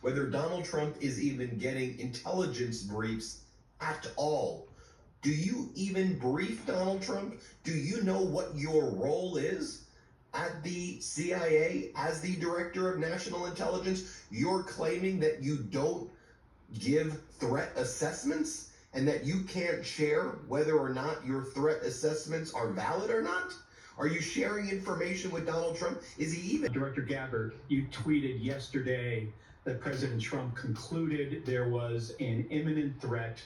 whether Donald Trump is even getting intelligence briefs at all. Do you even brief Donald Trump? Do you know what your role is at the CIA as the director of national intelligence? You're claiming that you don't give threat assessments and that you can't share whether or not your threat assessments are valid or not? Are you sharing information with Donald Trump? Is he even? Director Gabbard, you tweeted yesterday that President Trump concluded there was an imminent threat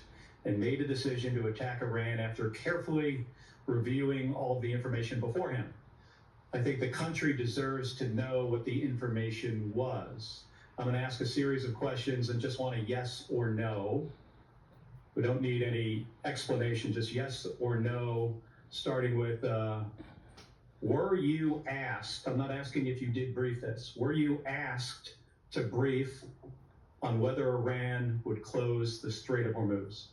and made a decision to attack Iran after carefully reviewing all of the information beforehand. I think the country deserves to know what the information was. I'm going to ask a series of questions and just want a yes or no. We don't need any explanation, just yes or no, starting with, were you asked, I'm not asking if you did brief this, were you asked to brief on whether Iran would close the Strait of Hormuz?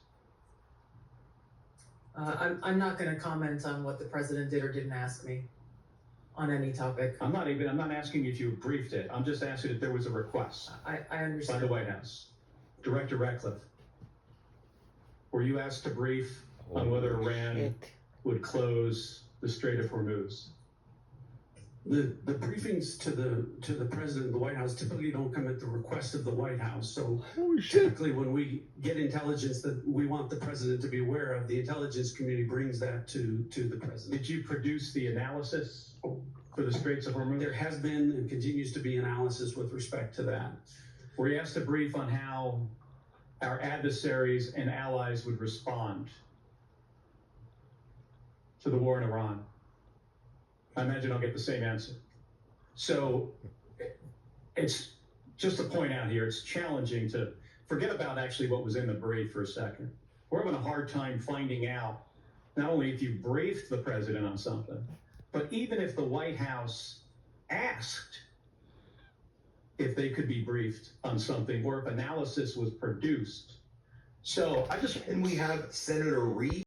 I'm not going to comment on what the president did or didn't ask me on any topic. I'm not asking if you briefed it. I'm just asking if there was a request I by understand. the White House. Director Ratcliffe, were you asked to brief on whether Iran would close the Strait of Hormuz? The briefings to the president of the White House typically don't come at the request of the White House. So typically when we get intelligence that we want the president to be aware of, the intelligence community brings that to the president. Did you produce the analysis for the Straits of Hormuz? There has been and continues to be analysis with respect to that. Were you asked to brief on how our adversaries and allies would respond to the war in Iran? I imagine I'll get the same answer. So it's just to point out here, it's challenging to forget about actually what was in the brief for a second. We're having a hard time finding out not only if you briefed the president on something, but even if the White House asked if they could be briefed on something or if analysis was produced. So I just, And we have Senator Reid